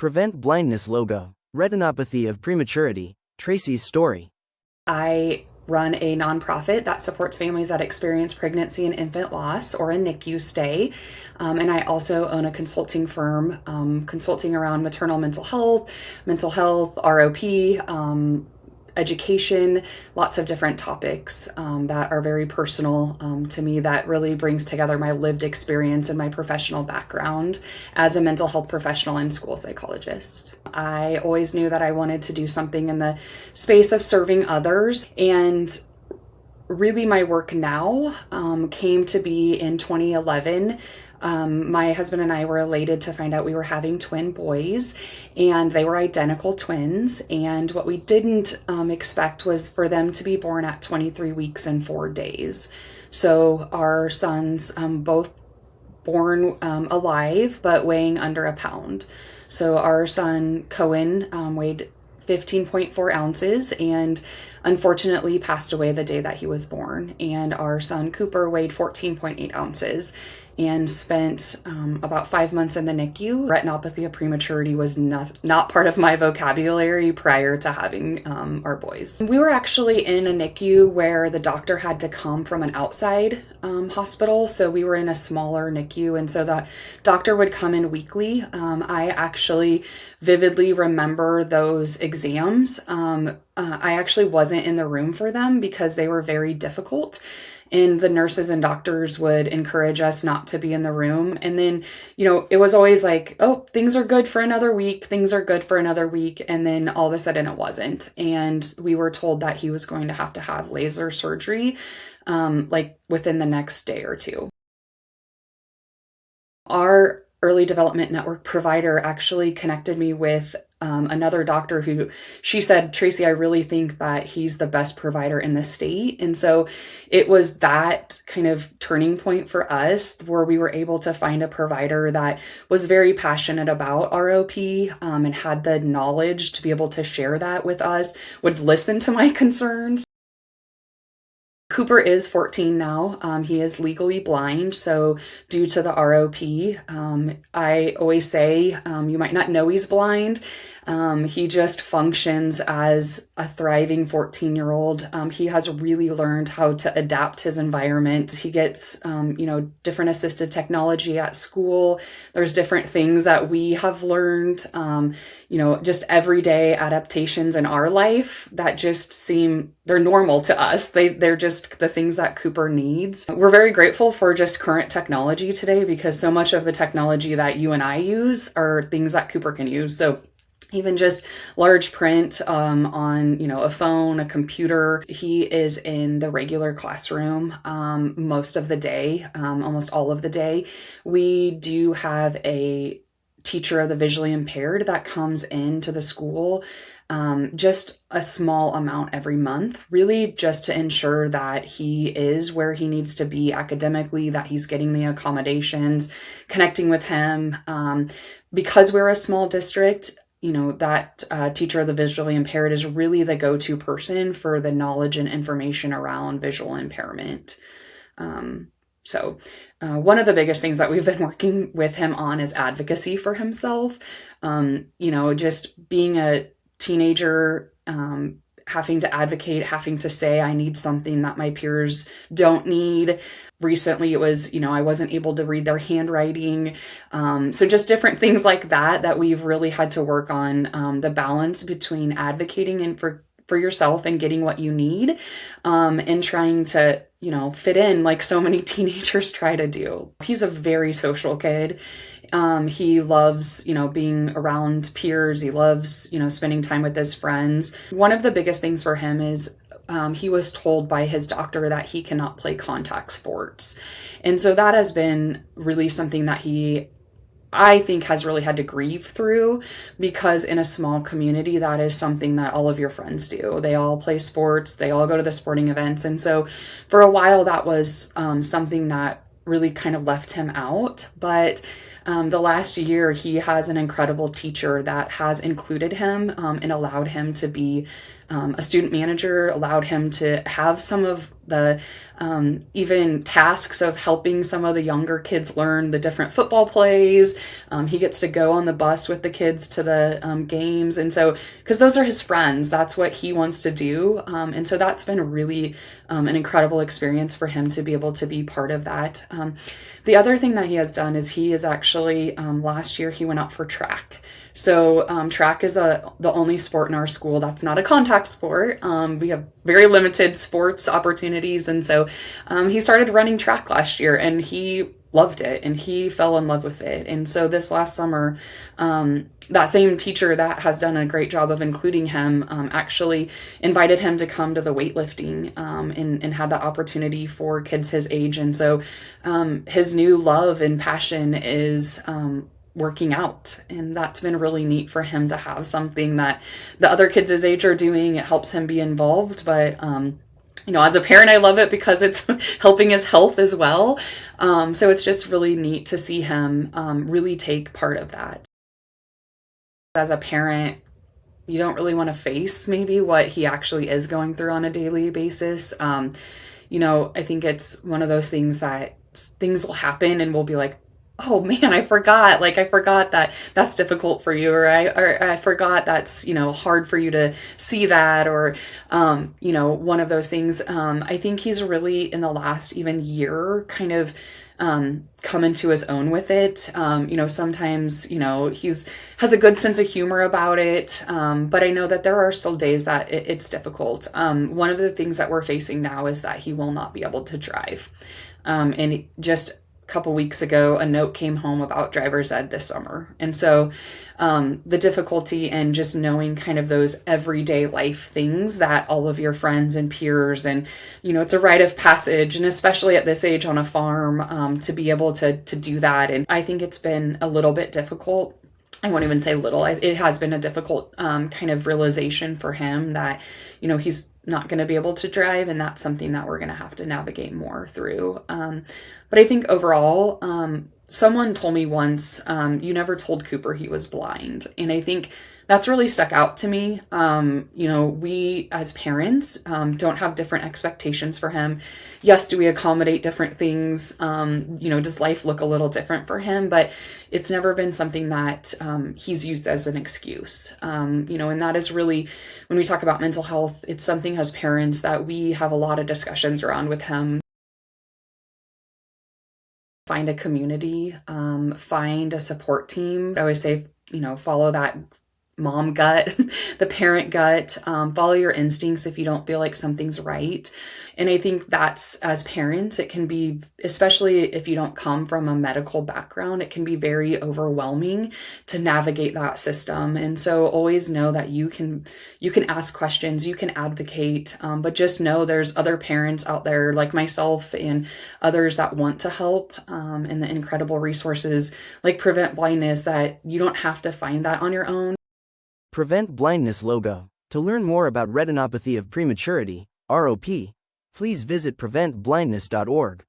Prevent Blindness logo. Retinopathy of Prematurity. Tracy's story. I run a nonprofit that supports families that experience pregnancy and infant loss or a NICU stay. And I also own a consulting firm, consulting around maternal mental health, ROP, education, lots of different topics that are very personal to me, that really brings together my lived experience and my professional background as a mental health professional and school psychologist. I always knew that I wanted to do something in the space of serving others, and really my work now came to be in 2011. My husband and I were elated to find out we were having twin boys, and they were identical twins. And what we didn't expect was for them to be born at 23 weeks and 4 days. So our sons both born alive, but weighing under a pound. So our son Cohen weighed 15.4 ounces and unfortunately passed away the day that he was born. And our son Cooper weighed 14.8 ounces and spent about 5 months in the NICU. Retinopathy of prematurity was not part of my vocabulary prior to having our boys. We were actually in a NICU where the doctor had to come from an outside hospital. So we were in a smaller NICU, and so the doctor would come in weekly. I actually vividly remember those exams. I actually wasn't in the room for them because they were very difficult. And the nurses and doctors would encourage us not to be in the room. And then, it was always like, oh, things are good for another week. Things are good for another week. And then all of a sudden it wasn't. And we were told that he was going to have laser surgery, like within the next day or two. Our early development network provider actually connected me with another doctor who, she said, Tracy, I really think that he's the best provider in the state. And so it was that kind of turning point for us where we were able to find a provider that was very passionate about ROP and had the knowledge to be able to share that with us, would listen to my concerns. Cooper is 14 now. He is legally blind, so due to the ROP, I always say you might not know he's blind. He just functions as a thriving 14-year-old. He has really learned how to adapt his environment. He gets, different assistive technology at school. There's different things that we have learned, just everyday adaptations in our life that just they're normal to us. They're just the things that Cooper needs. We're very grateful for just current technology today, because so much of the technology that you and I use are things that Cooper can use. So even just large print on, a phone, a computer. He is in the regular classroom most of the day, almost all of the day. We do have a teacher of the visually impaired that comes into the school just a small amount every month, really just to ensure that he is where he needs to be academically, that he's getting the accommodations, connecting with him. Because we're a small district, that teacher of the visually impaired is really the go-to person for the knowledge and information around visual impairment. So one of the biggest things that we've been working with him on is advocacy for himself. Just being a teenager, having to advocate, having to say, I need something that my peers don't need. Recently, it was, I wasn't able to read their handwriting. So just different things like that we've really had to work on, the balance between advocating and for yourself and getting what you need, and trying to, fit in like so many teenagers try to do. He's a very social kid. He loves, being around peers. He loves, spending time with his friends. One of the biggest things for him is he was told by his doctor that he cannot play contact sports. And so that has been really something that I think has really had to grieve through, because in a small community, that is something that all of your friends do. They all play sports, they all go to the sporting events. And so for a while, that was something that really kind of left him out. But the last year, he has an incredible teacher that has included him and allowed him to be a student manager allowed him to have some of the even tasks of helping some of the younger kids learn the different football plays. He gets to go on the bus with the kids to the games. And so, because those are his friends, that's what he wants to do. And so that's been really an incredible experience for him to be able to be part of that. The other thing that he has done is he is actually, last year, he went out for track. So track is the only sport in our school that's not a contact sport. We have very limited sports opportunities. And so he started running track last year, and he loved it, and he fell in love with it. And so this last summer, that same teacher that has done a great job of including him actually invited him to come to the weightlifting and had that opportunity for kids his age. And so his new love and passion is working out, and that's been really neat for him to have something that the other kids his age are doing. It helps him be involved, but as a parent, I love it because it's helping his health as well. So it's just really neat to see him really take part of that. As a parent, you don't really want to face maybe what he actually is going through on a daily basis. I think it's one of those things that things will happen and we'll be like, oh man, I forgot that that's difficult for you, or I forgot that's, hard for you to see that, or, one of those things. I think he's really in the last even year kind of come into his own with it. Sometimes, has a good sense of humor about it. But I know that there are still days that it's difficult. One of the things that we're facing now is that he will not be able to drive. And just couple weeks ago, a note came home about driver's ed this summer. And so the difficulty in just knowing kind of those everyday life things that all of your friends and peers, and, it's a rite of passage, and especially at this age on a farm, to be able to do that. And I think it's been a little bit difficult. I won't even say little. It has been a difficult kind of realization for him that, he's not going to be able to drive, and that's something that we're going to have to navigate more through. But I think overall, someone told me once, you never told Cooper he was blind. And I think that's really stuck out to me. We as parents don't have different expectations for him. Yes, do we accommodate different things? Does life look a little different for him? But it's never been something that he's used as an excuse. And that is really, when we talk about mental health, it's something as parents that we have a lot of discussions around with him. Find a community, find a support team. I always say, follow that mom gut, the parent gut, follow your instincts if you don't feel like something's right. And I think that's, as parents, it can be, especially if you don't come from a medical background, it can be very overwhelming to navigate that system. And so always know that you can ask questions, you can advocate, but just know there's other parents out there like myself and others that want to help, and the incredible resources like Prevent Blindness, that you don't have to find that on your own. Prevent Blindness logo. To learn more about retinopathy of prematurity, ROP, please visit preventblindness.org.